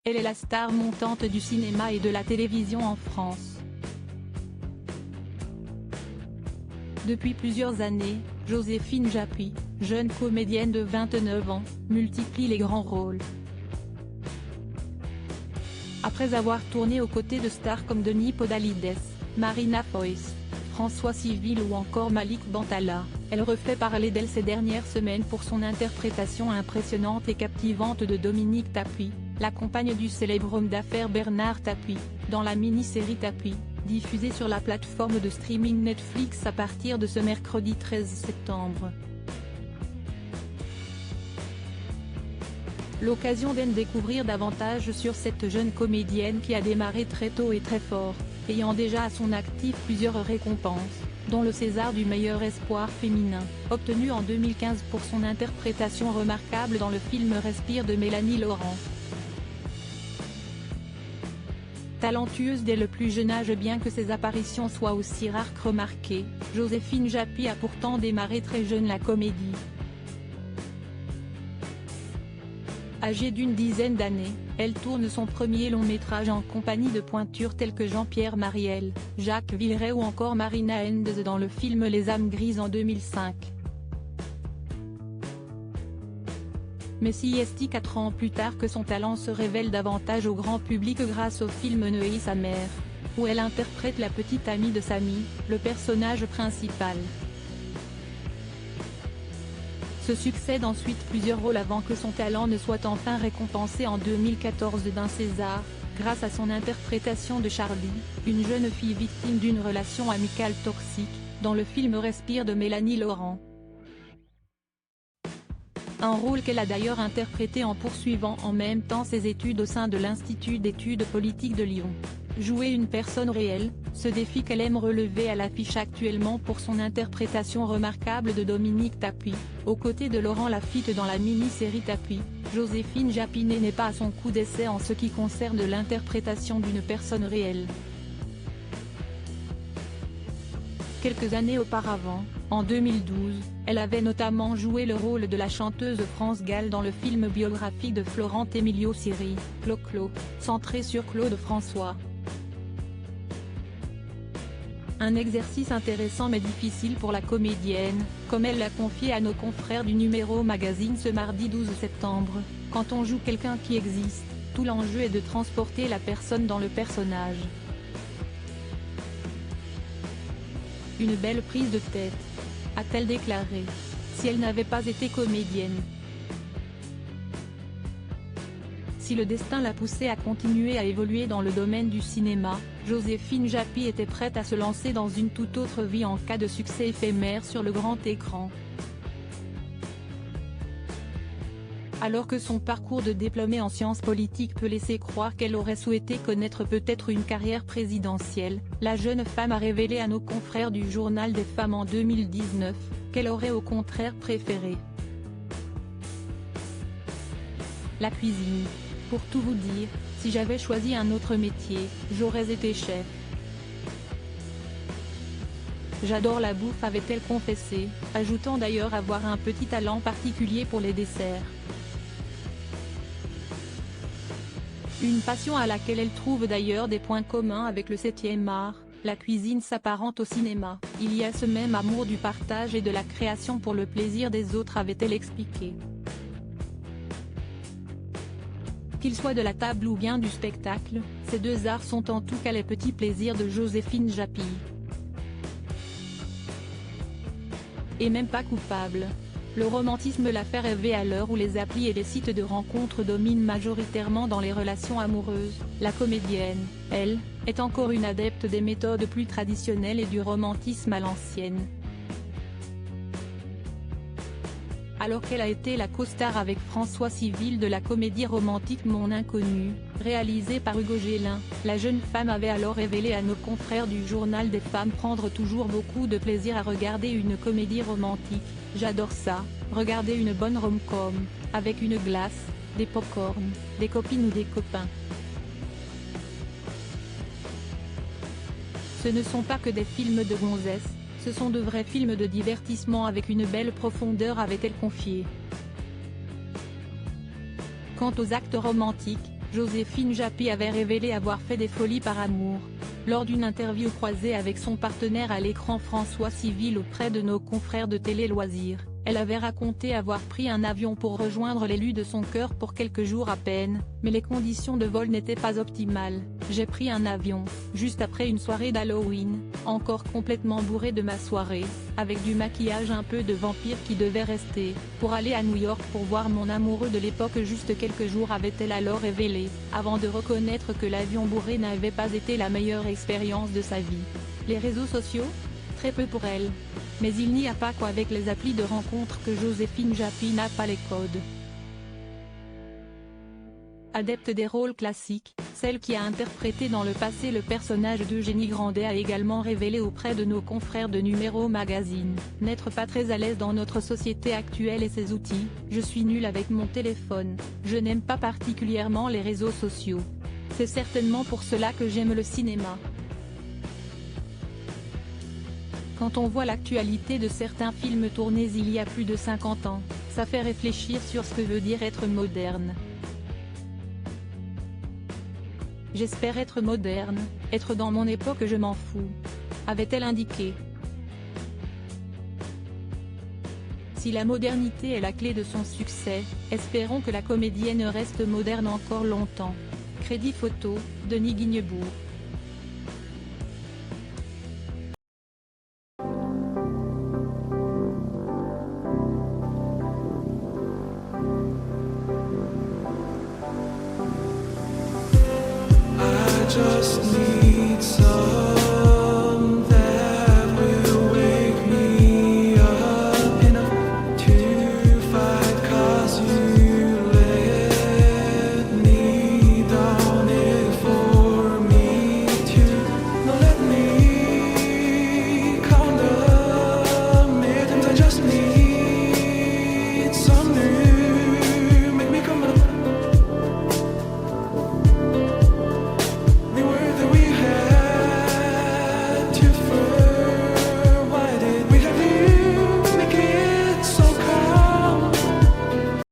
Elle est la star montante du cinéma et de la télévision en France. Depuis plusieurs années, Joséphine Japy, jeune comédienne de 29 ans, multiplie les grands rôles. Après avoir tourné aux côtés de stars comme Denis Podalides, Marina Foïs, François Civil ou encore Malik Bentala, elle refait parler d'elle ces dernières semaines pour son interprétation impressionnante et captivante de Dominique Tapie, la compagne du célèbre homme d'affaires Bernard Tapie, dans la mini-série Tapie, diffusée sur la plateforme de streaming Netflix à partir de ce mercredi 13 septembre. L'occasion d'en découvrir davantage sur cette jeune comédienne qui a démarré très tôt et très fort, ayant déjà à son actif plusieurs récompenses, dont le César du meilleur espoir féminin, obtenu en 2015 pour son interprétation remarquable dans le film Respire de Mélanie Laurent. Talentueuse dès le plus jeune âge bien que ses apparitions soient aussi rares que remarquées, Joséphine Japy a pourtant démarré très jeune la comédie. Âgée d'une dizaine d'années, elle tourne son premier long métrage en compagnie de pointures telles que Jean-Pierre Mariel, Jacques Villeray ou encore Marina Hingis dans le film Les âmes grises en 2005. Mais c'est 4 ans plus tard que son talent se révèle davantage au grand public grâce au film Neuilly sa mère, où elle interprète la petite amie de Samy, le personnage principal. Se succèdent ensuite plusieurs rôles avant que son talent ne soit enfin récompensé en 2014 d'un César, grâce à son interprétation de Charlie, une jeune fille victime d'une relation amicale toxique, dans le film Respire de Mélanie Laurent. Un rôle qu'elle a d'ailleurs interprété en poursuivant en même temps ses études au sein de l'Institut d'études politiques de Lyon. Jouer une personne réelle, ce défi qu'elle aime relever à l'affiche actuellement pour son interprétation remarquable de Dominique Tapie, aux côtés de Laurent Lafitte dans la mini-série Tapie, Joséphine Japy n'est pas à son coup d'essai en ce qui concerne l'interprétation d'une personne réelle. Quelques années auparavant, en 2012, elle avait notamment joué le rôle de la chanteuse France Gall dans le film biographique de Florent Emilio Siri, Clo-Clo, centré sur Claude François. Un exercice intéressant mais difficile pour la comédienne, comme elle l'a confié à nos confrères du Numéro Magazine ce mardi 12 septembre, quand on joue quelqu'un qui existe, tout l'enjeu est de transporter la personne dans le personnage. Une belle prise de tête, a-t-elle déclaré, si elle n'avait pas été comédienne. Si le destin l'a poussée à continuer à évoluer dans le domaine du cinéma, Joséphine Japy était prête à se lancer dans une toute autre vie en cas de succès éphémère sur le grand écran. Alors que son parcours de diplômée en sciences politiques peut laisser croire qu'elle aurait souhaité connaître peut-être une carrière présidentielle, la jeune femme a révélé à nos confrères du Journal des femmes en 2019, qu'elle aurait au contraire préféré la cuisine. Pour tout vous dire, si j'avais choisi un autre métier, j'aurais été chef. J'adore la bouffe, avait-elle confessé, ajoutant d'ailleurs avoir un petit talent particulier pour les desserts. Une passion à laquelle elle trouve d'ailleurs des points communs avec le 7e art, la cuisine s'apparente au cinéma, il y a ce même amour du partage et de la création pour le plaisir des autres, avait-elle expliqué. Qu'il soit de la table ou bien du spectacle, ces deux arts sont en tout cas les petits plaisirs de Joséphine Japy. Et même pas coupable. Le romantisme la fait rêver à l'heure où les applis et les sites de rencontres dominent majoritairement dans les relations amoureuses. La comédienne, elle, est encore une adepte des méthodes plus traditionnelles et du romantisme à l'ancienne. Alors qu'elle a été la co-star avec François Civil de la comédie romantique Mon Inconnu, réalisée par Hugo Gélin, la jeune femme avait alors révélé à nos confrères du Journal des femmes prendre toujours beaucoup de plaisir à regarder une comédie romantique. J'adore ça, regarder une bonne rom-com, avec une glace, des pop-corn, des copines ou des copains. Ce ne sont pas que des films de gonzesses, ce sont de vrais films de divertissement avec une belle profondeur, avait-elle confié. Quant aux actes romantiques, Joséphine Japy avait révélé avoir fait des folies par amour. Lors d'une interview croisée avec son partenaire à l'écran François Civil auprès de nos confrères de Télé Loisirs, elle avait raconté avoir pris un avion pour rejoindre l'élu de son cœur pour quelques jours à peine, mais les conditions de vol n'étaient pas optimales. J'ai pris un avion, juste après une soirée d'Halloween, encore complètement bourré de ma soirée, avec du maquillage un peu de vampire qui devait rester, pour aller à New York pour voir mon amoureux de l'époque juste quelques jours avait-elle alors révélé, avant de reconnaître que l'avion bourré n'avait pas été la meilleure expérience de sa vie. Les réseaux sociaux ? Très peu pour elle. Mais il n'y a pas qu'avec les applis de rencontres que Joséphine Japy n'a pas les codes. Adepte des rôles classiques, celle qui a interprété dans le passé le personnage d'Eugénie Grandet a également révélé auprès de nos confrères de Numéro Magazine, n'être pas très à l'aise dans notre société actuelle et ses outils. Je suis nulle avec mon téléphone, je n'aime pas particulièrement les réseaux sociaux. C'est certainement pour cela que j'aime le cinéma. Quand on voit l'actualité de certains films tournés il y a plus de 50 ans, ça fait réfléchir sur ce que veut dire être moderne. J'espère être moderne, être dans mon époque, je m'en fous. Avait-elle indiqué. Si la modernité est la clé de son succès, espérons que la comédienne reste moderne encore longtemps. Crédit photo, Denis Guignebourg. Just need